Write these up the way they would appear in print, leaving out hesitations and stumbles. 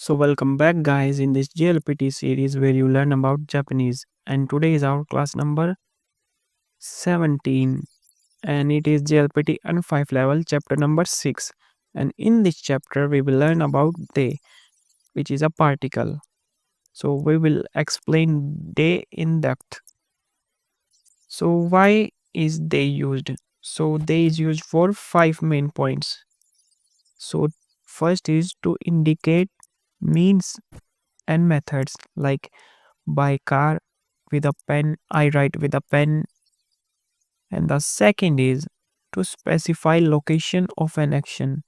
So welcome back guys in this JLPT series where you learn about Japanese, and today is our class number 17 and it is JLPT N5 level chapter number 6, and in this chapter we will learn about they, which is a particle. So we will explain they in depth. So why is they used? So they is used for five main points. So first is to indicate means and methods, like by car, with a pen, I write with a pen. And the second is to specify location of an action,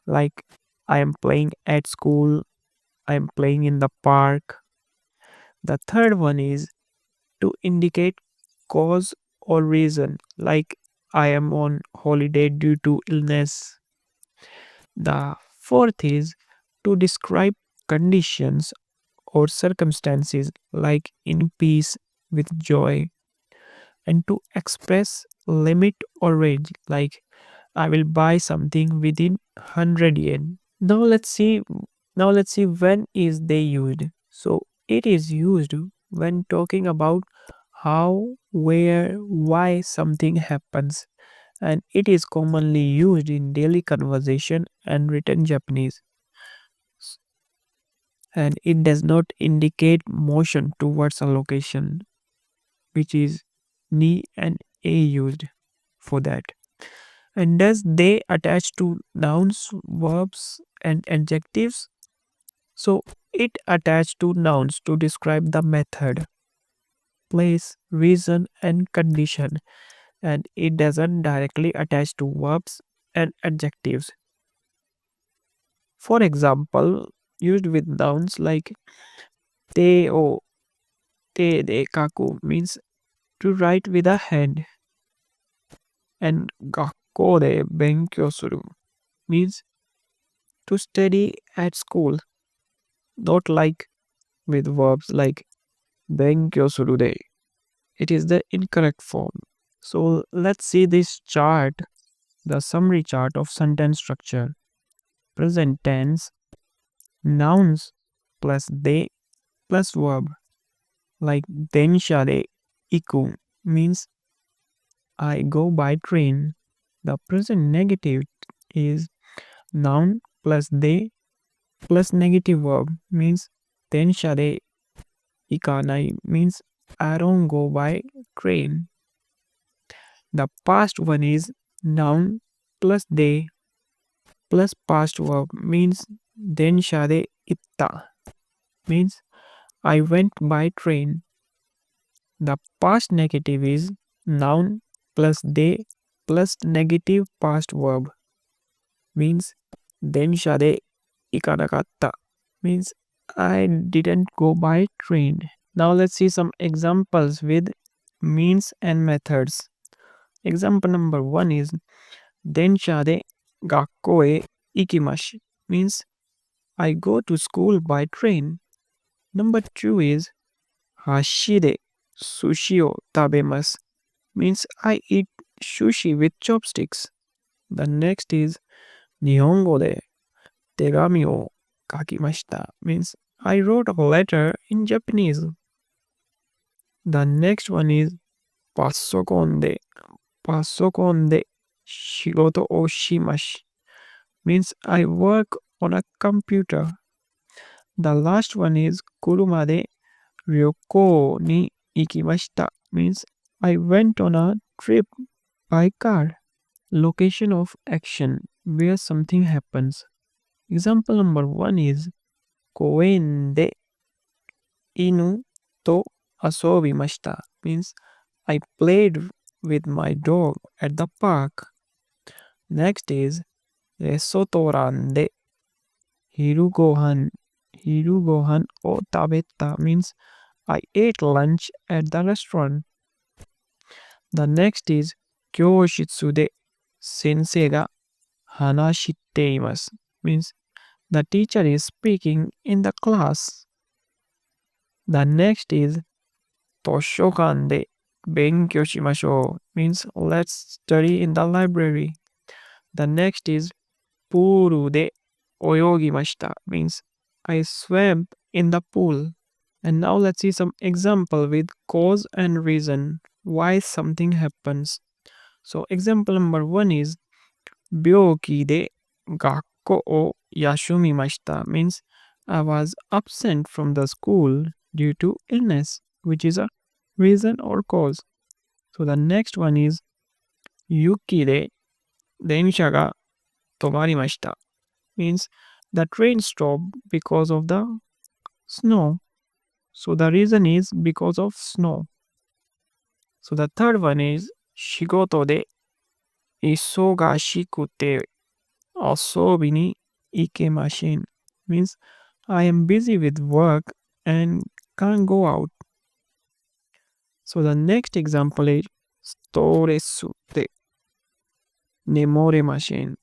like I am playing at school, I am playing in the park. The third one is to indicate cause or reason, like I am on holiday due to illness. The fourth is to describe conditions or circumstances, like in peace, with joy. And to express limit or range, like I will buy something within 100 yen. Now let's see when is they used. So it is used when talking about how, where, why something happens, and it is commonly used in daily conversation and written Japanese, and it does not indicate motion towards a location, which is ni and a used for that. And does they attach to nouns, verbs, and adjectives? So it attached to nouns to describe the method, place, reason, and condition, and it doesn't directly attach to verbs and adjectives. For example, used with nouns like te o te de kaku means to write with a hand, and gakko de benkyou suru means to study at school, not like with verbs like benkyou suru de. It is the incorrect form. So let's see this chart, the summary chart of sentence structure. Present tense, nouns plus they plus verb, like densha de iku means I go by train. The present negative is noun plus they plus negative verb means densha de ikanai means I don't go by train. The past one is noun plus they plus past verb means densha de itta means I went by train. The past negative is noun plus they plus negative past verb means densha de ikanakatta means I didn't go by train. Now let's see some examples with means and methods. Example number 1 is densha de gakko e ikimasu means I go to school by train. Number 2 is hashi de sushi o tabemasu means I eat sushi with chopsticks. The next is nihongo de tegami o kakimashita means I wrote a letter in Japanese. The next one is pasokon de shigoto o shimasu means I work on a computer. The last one is kuruma de ryoko ni ikimashita means I went on a trip by car. Location of action, where something happens. Example number 1 is koen de inu to asobimashita means I played with my dog at the park. Next is resotoran de hiru gohan o tabetta means I ate lunch at the restaurant. The next is kyoshitsu de sensei ga hanashite imasu means the teacher is speaking in the class. The next is toshokan de benkyou shimashou means let's study in the library. The next is pooru de oyogimashita means I swam in the pool. And now let's see some example with cause and reason why something happens. So example number 1 is 病気で学校を休みました means I was absent from the school due to illness, which is a reason or cause. So the next one is 雪で電車が止まりました means the train stopped because of the snow. So the reason is because of snow. So the third one is 仕事で忙しくて遊びに行けません means I am busy with work and can't go out. So the next example is ストレスで眠れません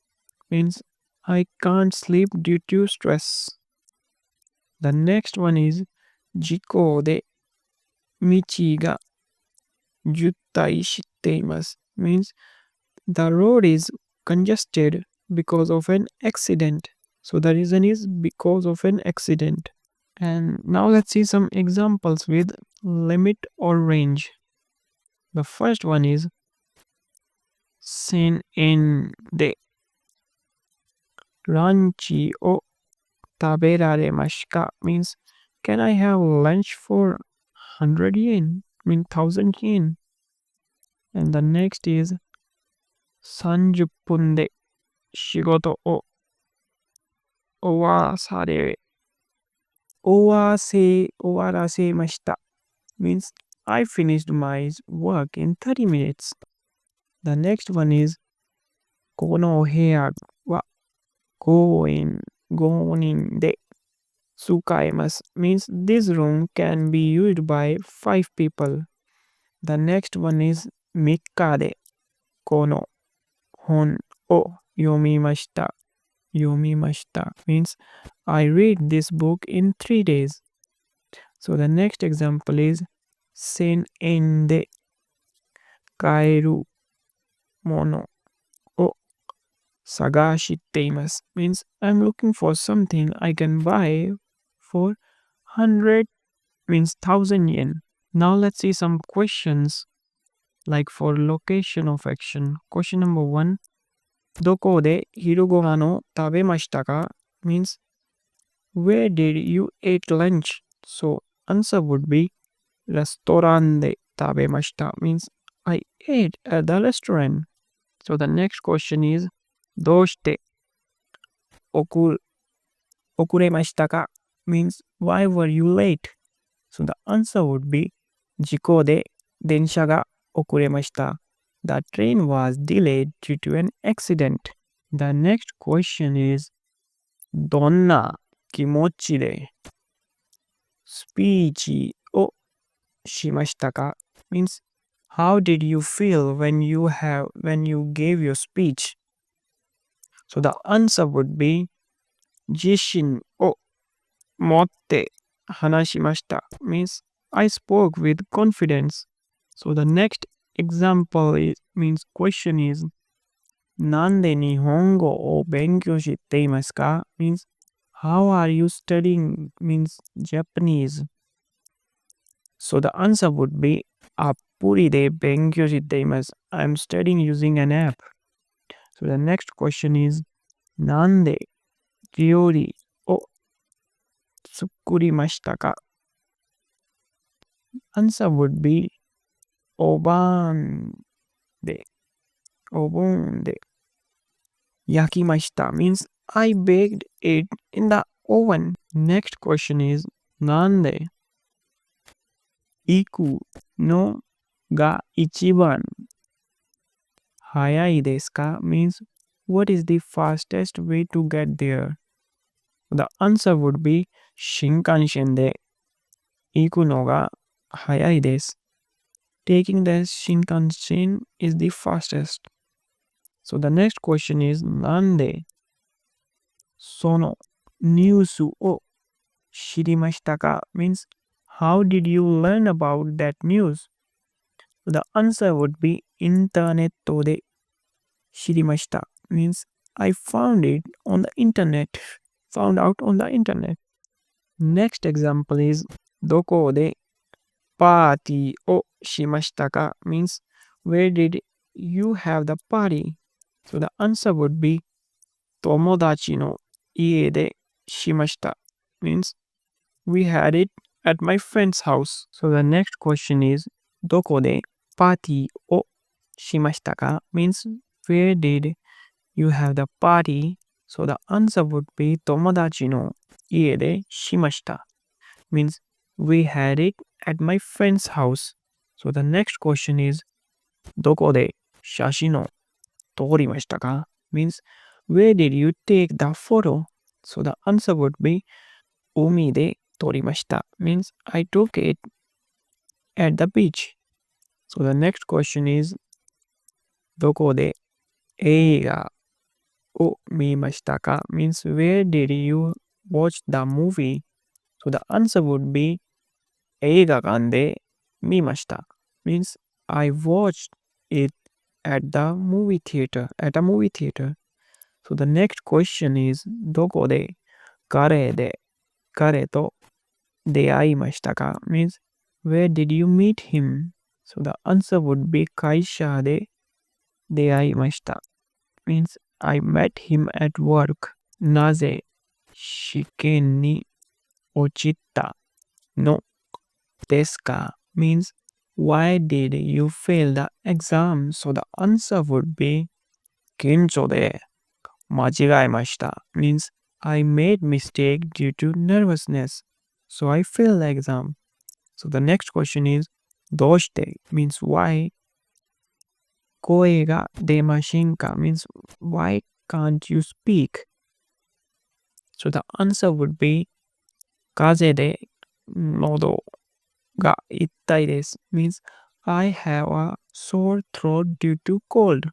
means I can't sleep due to stress. The next one is 事故で道が渋滞しています means the road is congested because of an accident. So the reason is because of an accident. And now let's see some examples with limit or range. The first one is 1000円でランチを食べられますか means can I have lunch for 100 yen? Mean 1000 yen. And the next is 30分で仕事を終わらせました means I finished my work in 30 minutes. The next one is この部屋は5人で使えます means this room can be used by 5 people. The next one is 3日でこの本を読みました means I read this book in 3 days. So the next example is 1000円で買えるものを探しています means I'm looking for something I can buy for 100 means 1000 yen. Now let's see some questions like for location of action. Question number 1. どこで昼ご飯を食べましたか means where did you eat lunch? So answer would be レストランで食べました means I ate at the restaurant. So the next question is どうして遅れましたか means why were you late? So the answer would be 事故で電車が遅れました The train was delayed due to an accident. The next question is どんな気持ちでスピーチをしましたか means how did you feel when you gave your speech? So the answer would be 自信を持って話しました means I spoke with confidence. So the next example means question is なんで日本語を勉強していますか means how are you studying means Japanese. So the answer would be アプリで勉強しています I'm studying using an app. So the next question is なんで料理を作りましたか Answer would be お盆で焼きました means I baked it in the oven. Next question is なんで行くのが一番早いですか means what is the fastest way to get there? The answer would be 新幹線で行くのが早いです。Taking the Shinkansen is the fastest. So the next question is なんでそのニュースを知りましたか means how did you learn about that news? The answer would be インターネットで知りました means I found out on the internet. Next example is どこでパーティーをしましたか means where did you have the party? So the answer would be 友達の家でしました means we had it at my friend's house. So the next question is どこでパーティーをしましたか means where did you have the party? So the answer would be 友達の家でしました means we had it at my friend's house. So the next question is どこで写真を撮りましたか means where did you take the photo? So the answer would be 海で撮りました means I took it at the beach. So the next question is どこで映画を見ましたか means where did you watch the movie? So the answer would be 映画館で見ました means I watched it at the movie theater at a movie theater. So the next question is どこで彼と出会いましたか means where did you meet him? So the answer would be 会社で出会いました means I met him at work. なぜ試験に落ちたのですか means why did you fail the exam? So the answer would be 緊張で間違えました means I made mistake due to nervousness. So I failed the exam. So the next question is どうして means why 声が出ませんか means why can't you speak? So the answer would be 風邪で喉が痛いです means I have a sore throat due to cold.